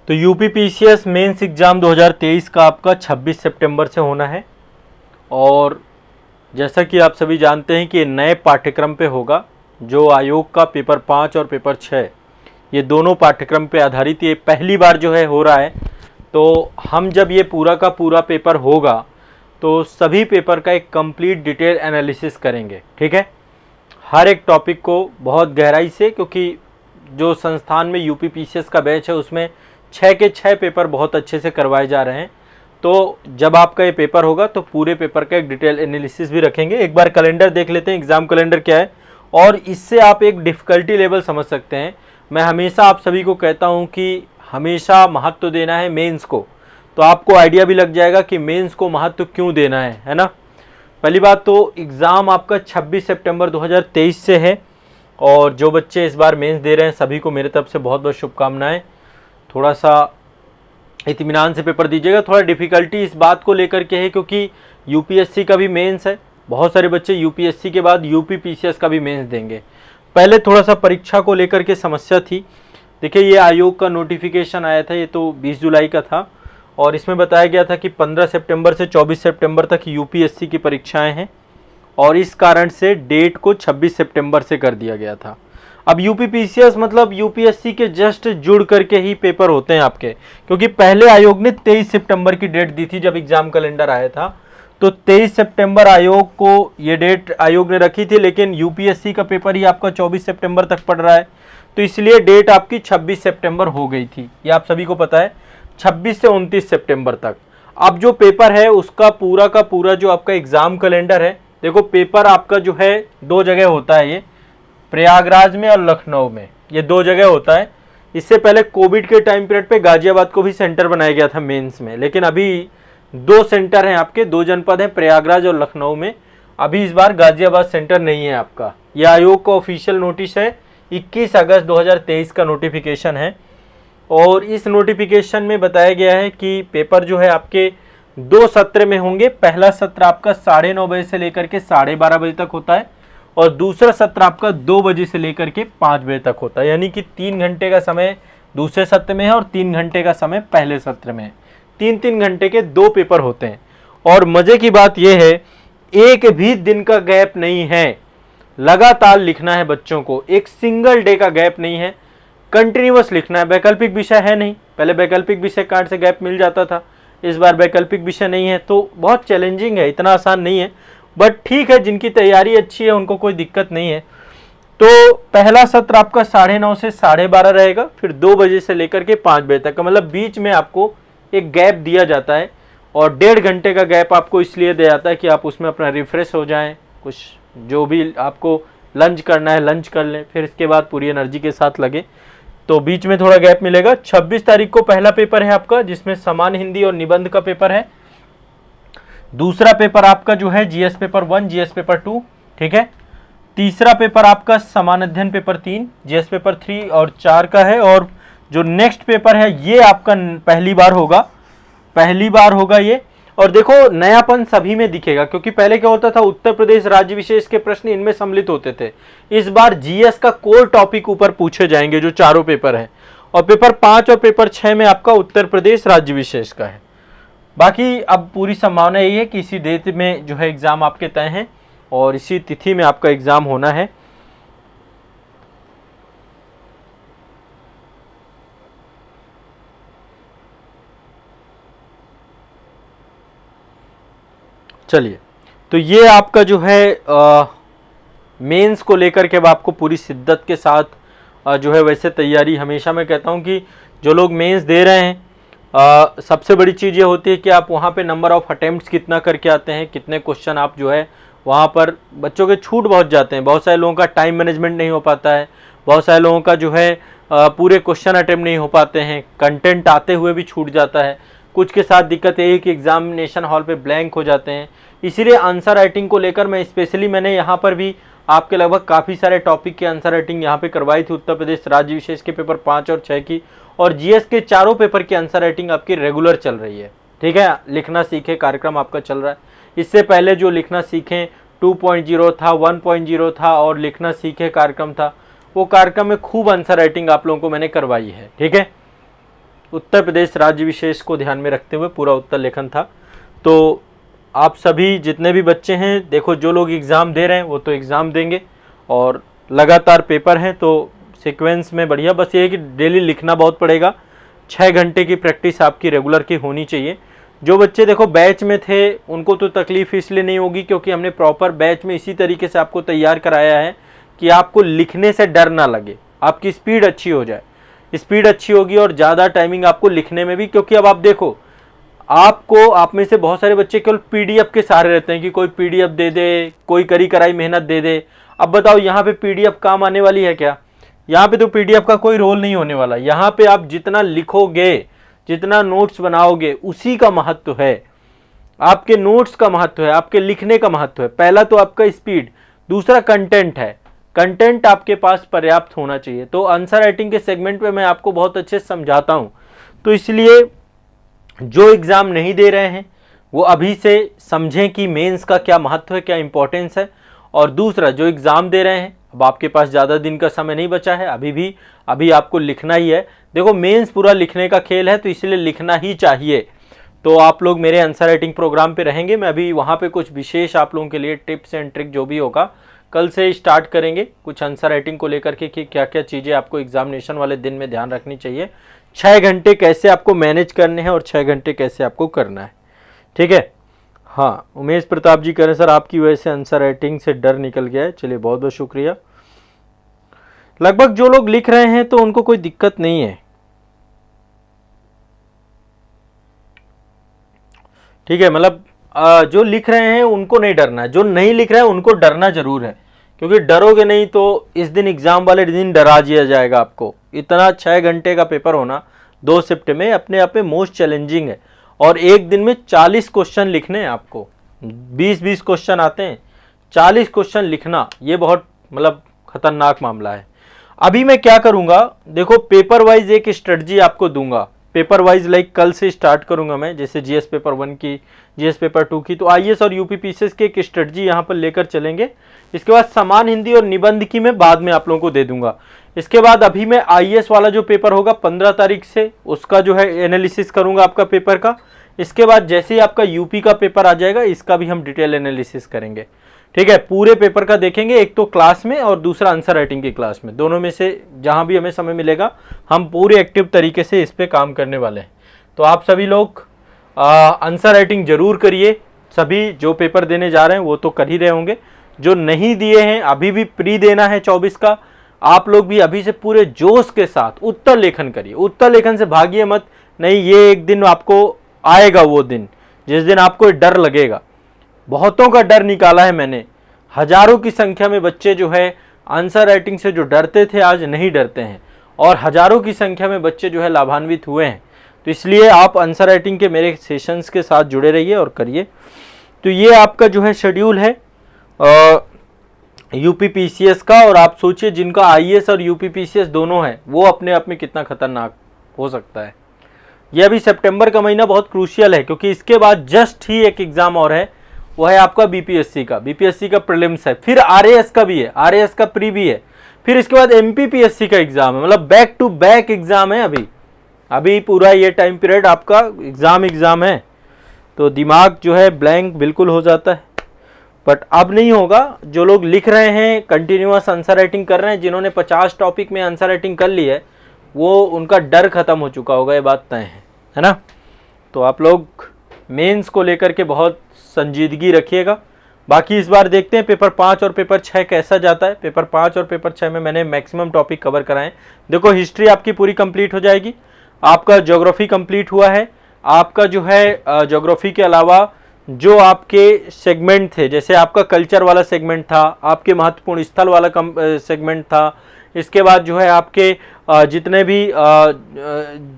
तो UP PCS mains exam 2023 का आपका 26 सितंबर से होना है। और जैसा कि आप सभी जानते हैं कि नए पाठ्यक्रम पे होगा, जो आयोग का पेपर 5 और पेपर 6 ये दोनों पाठ्यक्रम पे आधारित ये पहली बार जो है हो रहा है। तो हम जब ये पूरा का पूरा पेपर होगा तो सभी पेपर का एक कंप्लीट डिटेल एनालिसिस करेंगे, ठीक है, हर एक टॉपिक को बहुत गहराई से, क्योंकि जो संस्थान में यूपी पीसीएस का बैच है उसमें 6 के 6 पेपर बहुत अच्छे से करवाए जा रहे हैं। तो जब आपका ये पेपर होगा तो पूरे पेपर का एक डिटेल एनालिसिस भी रखेंगे। एक बार कैलेंडर देख लेते हैं, एग्ज़ाम कैलेंडर क्या है, और इससे आप एक डिफ़िकल्टी लेवल समझ सकते हैं। मैं हमेशा आप सभी को कहता हूँ कि हमेशा महत्व देना है मेंस को, तो आपको आइडिया भी लग जाएगा कि मेंस को महत्व क्यों देना है ना। पहली बात तो एग्ज़ाम आपका 26 सितंबर 2023 से है, और जो बच्चे इस बार मेंस दे रहे हैं सभी को मेरे तरफ से बहुत बहुत शुभकामनाएं। थोड़ा सा इत्मीनान से पेपर दीजिएगा। थोड़ा डिफ़िकल्टी इस बात को लेकर के है क्योंकि यूपीएससी का भी मेंस है, बहुत सारे बच्चे यूपीएससी के बाद यूपी पीसीएस का भी मेंस देंगे। पहले थोड़ा सा परीक्षा को लेकर के समस्या थी। देखिए, ये आयोग का नोटिफिकेशन आया था, ये तो 20 जुलाई का था, और इसमें बताया गया था कि 15 सितंबर से 24 सितंबर तक यूपीएससी की परीक्षाएं हैं, और इस कारण से डेट को 26 सितंबर से कर दिया गया था। अब यूपी पीसीएस मतलब यूपीएससी के जस्ट जुड़ करके ही पेपर होते हैं आपके, क्योंकि पहले आयोग ने 23 सितंबर की डेट दी थी जब एग्ज़ाम कैलेंडर आया था। तो 23 सितंबर आयोग को ये डेट आयोग ने रखी थी, लेकिन यूपीएससी का पेपर ही आपका 24 सितंबर तक पड़ रहा है, तो इसलिए डेट आपकी 26 सितंबर हो गई थी। ये आप सभी को पता है, 26 से 29 सितंबर तक। अब जो पेपर है उसका पूरा का पूरा जो आपका एग्ज़ाम कैलेंडर है, देखो पेपर आपका जो है 2 जगह होता है, ये प्रयागराज में और लखनऊ में, ये 2 जगह होता है। इससे पहले कोविड के टाइम पीरियड पे गाजियाबाद को भी सेंटर बनाया गया था मेंस में, लेकिन अभी 2 सेंटर हैं आपके, 2 जनपद हैं, प्रयागराज और लखनऊ में। अभी इस बार गाजियाबाद सेंटर नहीं है आपका। यह आयोग का ऑफिशियल नोटिस है, 21 अगस्त 2023 का नोटिफिकेशन है, और इस नोटिफिकेशन में बताया गया है कि पेपर जो है आपके 2 सत्र में होंगे। पहला सत्र आपका 9:30 बजे से लेकर के 12:30 बजे तक होता है, और दूसरा सत्र आपका 2 बजे से लेकर के 5 बजे तक होता है। यानी कि 3 घंटे का समय दूसरे सत्र में है और 3 घंटे का समय पहले सत्र में है। 3-3 घंटे के 2 पेपर होते हैं। और मज़े की बात यह है, एक भी दिन का गैप नहीं है, लगातार लिखना है बच्चों को, एक सिंगल डे का गैप नहीं है, कंटिन्यूअस लिखना है। वैकल्पिक विषय है नहीं, पहले वैकल्पिक विषय कार्ड से गैप मिल जाता था, इस बार वैकल्पिक विषय नहीं है, तो बहुत चैलेंजिंग है, इतना आसान नहीं है, बट ठीक है, जिनकी तैयारी अच्छी है उनको कोई दिक्कत नहीं है। तो पहला सत्र आपका 9:30 से 12:30 रहेगा, फिर 2 बजे से लेकर के 5 बजे तक का, मतलब बीच में आपको एक गैप दिया जाता है, और 1.5 घंटे का गैप आपको इसलिए दिया जाता है कि आप उसमें अपना रिफ्रेश हो जाएं, कुछ जो भी आपको लंच करना है लंच कर लें, फिर इसके बाद पूरी एनर्जी के साथ लगे, तो बीच में थोड़ा गैप मिलेगा। 26 तारीख को पहला पेपर है आपका, जिसमें सामान्य हिंदी और निबंध का पेपर है। दूसरा पेपर आपका जो है जीएस पेपर 1, जीएस पेपर 2, ठीक है। तीसरा पेपर आपका समान अध्ययन पेपर 3, जीएस पेपर 3 और 4 का है। और जो नेक्स्ट पेपर है ये आपका पहली बार होगा ये। और देखो, नयापन सभी में दिखेगा, क्योंकि पहले क्या होता था, उत्तर प्रदेश राज्य विशेष के प्रश्न इनमें सम्मिलित होते थे। इस बार जीएस का कोर टॉपिक ऊपर पूछे जाएंगे, जो चारों पेपर हैं, और पेपर 5 और पेपर 6 में आपका उत्तर प्रदेश राज्य विशेष का है। बाकी अब पूरी संभावना यही है कि इसी डेट में जो है एग्ज़ाम आपके तय हैं, और इसी तिथि में आपका एग्ज़ाम होना है। चलिए, तो ये आपका जो है मेंस को लेकर के अब आपको पूरी शिद्दत के साथ जो है वैसे तैयारी, हमेशा मैं कहता हूँ कि जो लोग मेंस दे रहे हैं, सबसे बड़ी चीज़ ये होती है कि आप वहाँ पे नंबर ऑफ़ अटेम्प्ट्स कितना करके आते हैं, कितने क्वेश्चन आप जो है वहाँ पर, बच्चों के छूट बहुत जाते हैं। बहुत सारे लोगों का टाइम मैनेजमेंट नहीं हो पाता है, बहुत सारे लोगों का जो है पूरे क्वेश्चन अटेम्प्ट नहीं हो पाते हैं, कंटेंट आते हुए भी छूट जाता है। कुछ के साथ दिक्कत ये है कि एग्जामिनेशन हॉल पे ब्लैंक हो जाते हैं। इसीलिए आंसर राइटिंग को लेकर मैंने यहाँ पर भी आपके लगभग काफ़ी सारे टॉपिक की आंसर राइटिंग यहाँ पे करवाई थी, उत्तर प्रदेश राज्य विशेष के पेपर 5 और 6 की, और जीएस के चारों पेपर की आंसर राइटिंग आपकी रेगुलर चल रही है, ठीक है। लिखना सीखे कार्यक्रम आपका चल रहा है। इससे पहले जो लिखना सीखें 2.0 था, 1.0 था, और लिखना सीखे कार्यक्रम था, वो कार्यक्रम में खूब आंसर राइटिंग आप लोगों को मैंने करवाई है, ठीक है। उत्तर प्रदेश राज्य विशेष को ध्यान में रखते हुए पूरा उत्तर लेखन था। तो आप सभी जितने भी बच्चे हैं, देखो जो लोग एग्ज़ाम दे रहे हैं वो तो एग्ज़ाम देंगे और लगातार पेपर हैं तो सीक्वेंस में बढ़िया। बस ये है कि डेली लिखना बहुत पड़ेगा। 6 घंटे की प्रैक्टिस आपकी रेगुलर की होनी चाहिए। जो बच्चे देखो बैच में थे उनको तो तकलीफ इसलिए नहीं होगी क्योंकि हमने प्रॉपर बैच में इसी तरीके से आपको तैयार कराया है कि आपको लिखने से डर ना लगे, आपकी स्पीड अच्छी हो जाए। स्पीड अच्छी होगी और ज़्यादा टाइमिंग आपको लिखने में भी, क्योंकि अब आप देखो आपको, आप में से बहुत सारे बच्चे केवल पीडीएफ के सहारे रहते हैं कि कोई पीडीएफ दे दे, कोई करी कराई मेहनत दे दे। अब बताओ यहाँ पे पीडीएफ काम आने वाली है क्या? यहाँ पे तो पीडीएफ का कोई रोल नहीं होने वाला। यहाँ पे आप जितना लिखोगे, जितना नोट्स बनाओगे, उसी का महत्व है। आपके नोट्स का महत्व है, आपके लिखने का महत्व है। पहला तो आपका स्पीड, दूसरा कंटेंट है। कंटेंट आपके पास पर्याप्त होना चाहिए। तो आंसर राइटिंग के सेगमेंट में मैं आपको बहुत अच्छे से समझाता हूँ। तो इसलिए जो एग्ज़ाम नहीं दे रहे हैं वो अभी से समझें कि मेंस का क्या महत्व है, क्या इंपॉर्टेंस है। और दूसरा जो एग्ज़ाम दे रहे हैं, अब आपके पास ज़्यादा दिन का समय नहीं बचा है, अभी आपको लिखना ही है। देखो मेंस पूरा लिखने का खेल है, तो इसलिए लिखना ही चाहिए। तो आप लोग मेरे आंसर राइटिंग प्रोग्राम पे रहेंगे। मैं अभी वहाँ पे कुछ विशेष आप लोगों के लिए टिप्स एंड ट्रिक जो भी होगा कल से स्टार्ट करेंगे, कुछ आंसर राइटिंग को लेकर के कि क्या क्या चीज़ें आपको एग्जामिनेशन वाले दिन में ध्यान रखनी चाहिए। 6 घंटे कैसे आपको मैनेज करने हैं और 6 घंटे कैसे आपको करना है। ठीक है। हाँ, उमेश प्रताप जी कह रहे हैं सर आपकी वजह से आंसर राइटिंग से डर निकल गया है। चलिए बहुत बहुत शुक्रिया। लगभग जो लोग लिख रहे हैं तो उनको कोई दिक्कत नहीं है। ठीक है, मतलब जो लिख रहे हैं उनको नहीं डरना है, जो नहीं लिख रहे हैं उनको डरना जरूर है। क्योंकि डरोगे नहीं तो इस दिन एग्जाम वाले दिन डरा दिया जाएगा आपको। इतना 6 घंटे का पेपर होना 2 शिफ्ट में अपने आप में मोस्ट चैलेंजिंग है। और एक दिन में 40 क्वेश्चन लिखने हैं आपको, 20-20 क्वेश्चन आते हैं, 40 क्वेश्चन लिखना ये बहुत मतलब खतरनाक मामला है। अभी मैं क्या करूंगा, देखो पेपर वाइज एक स्ट्रेटजी आपको दूंगा। पेपर वाइज लाइक कल से स्टार्ट करूंगा मैं, जैसे जीएस पेपर 1 की, जीएस पेपर 2 की, तो आईएएस और यूपीपीसीएस की एक स्ट्रेटजी यहाँ पर लेकर चलेंगे। इसके बाद समान हिंदी और निबंध की मैं बाद में आप लोगों को दे दूंगा। इसके बाद अभी मैं आईएएस वाला जो पेपर होगा 15 तारीख से, उसका जो है एनालिसिस करूंगा आपका पेपर का। इसके बाद जैसे ही आपका यूपी का पेपर आ जाएगा इसका भी हम डिटेल एनालिसिस करेंगे। ठीक है, पूरे पेपर का देखेंगे, एक तो क्लास में और दूसरा आंसर राइटिंग की क्लास में, दोनों में से जहां भी हमें समय मिलेगा हम पूरे एक्टिव तरीके से इस पे काम करने वाले हैं। तो आप सभी लोग आंसर राइटिंग जरूर करिए। सभी जो पेपर देने जा रहे हैं वो तो कर ही रहे होंगे, जो नहीं दिए हैं अभी भी प्री देना है 24 का, आप लोग भी अभी से पूरे जोश के साथ उत्तर लेखन करिए। उत्तर लेखन से भागिए मत, नहीं ये एक दिन आपको आएगा, वो दिन जिस दिन आपको डर लगेगा। बहुतों का डर निकाला है मैंने, हजारों की संख्या में बच्चे जो है आंसर राइटिंग से जो डरते थे आज नहीं डरते हैं, और हजारों की संख्या में बच्चे जो है लाभान्वित हुए हैं। तो इसलिए आप आंसर राइटिंग के मेरे सेशंस के साथ जुड़े रहिए और करिए। तो ये आपका जो है शेड्यूल है यूपीपीसीएस का। और आप सोचिए जिनका आईएएस और यूपीपीसीएस दोनों है वो अपने आप में कितना खतरनाक हो सकता है। ये अभी सितंबर का महीना बहुत क्रूशियल है, क्योंकि इसके बाद जस्ट ही एक एग्जाम और है, वो है आपका बीपीएससी का प्रीलिम्स है, फिर आरएएस का भी है, आरएएस का प्री भी है, फिर इसके बाद एमपीपीएससी का एग्जाम है। मतलब बैक टू बैक एग्जाम है। अभी पूरा ये टाइम पीरियड आपका एग्जाम है। तो दिमाग जो है ब्लैंक बिल्कुल हो जाता है। बट अब नहीं होगा। जो लोग लिख रहे हैं, कंटिन्यूअस आंसर राइटिंग कर रहे हैं, जिन्होंने 50 टॉपिक में आंसर राइटिंग कर ली है, वो उनका डर खत्म हो चुका होगा, ये बात तय है ना। तो आप लोग मेंस को लेकर के बहुत संजीदगी रखिएगा। बाकी इस बार देखते हैं पेपर 5 और पेपर 6 कैसा जाता है। पेपर 5 और पेपर 6 में मैंने मैक्सिमम टॉपिक कवर कराए। देखो हिस्ट्री आपकी पूरी कंप्लीट हो जाएगी, आपका ज्योग्राफी कंप्लीट हुआ है, आपका जो है ज्योग्राफी के अलावा जो आपके सेगमेंट थे, जैसे आपका कल्चर वाला सेगमेंट था, आपके महत्वपूर्ण स्थल वाला सेगमेंट था, इसके बाद जो है आपके जितने भी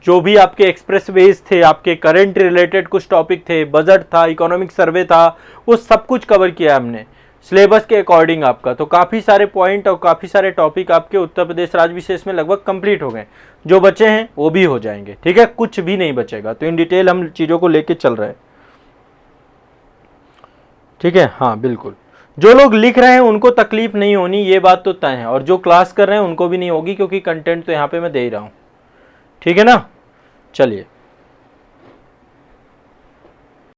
जो भी आपके एक्सप्रेस वेज थे, आपके करंट रिलेटेड कुछ टॉपिक थे, बजट था, इकोनॉमिक सर्वे था, वो सब कुछ कवर किया हमने सिलेबस के अकॉर्डिंग आपका। तो काफ़ी सारे पॉइंट और काफ़ी सारे टॉपिक आपके उत्तर प्रदेश राज्य विशेष में लगभग कंप्लीट हो गए। जो बचे हैं वो भी हो जाएंगे। ठीक है, कुछ भी नहीं बचेगा। तो इन डिटेल हम चीज़ों को लेके चल रहे हैं। ठीक है, हाँ बिल्कुल। जो लोग लिख रहे हैं उनको तकलीफ नहीं होनी, ये बात तो तय है, और जो क्लास कर रहे हैं उनको भी नहीं होगी, क्योंकि कंटेंट तो यहाँ पे मैं दे ही रहा हूँ। ठीक है ना। चलिए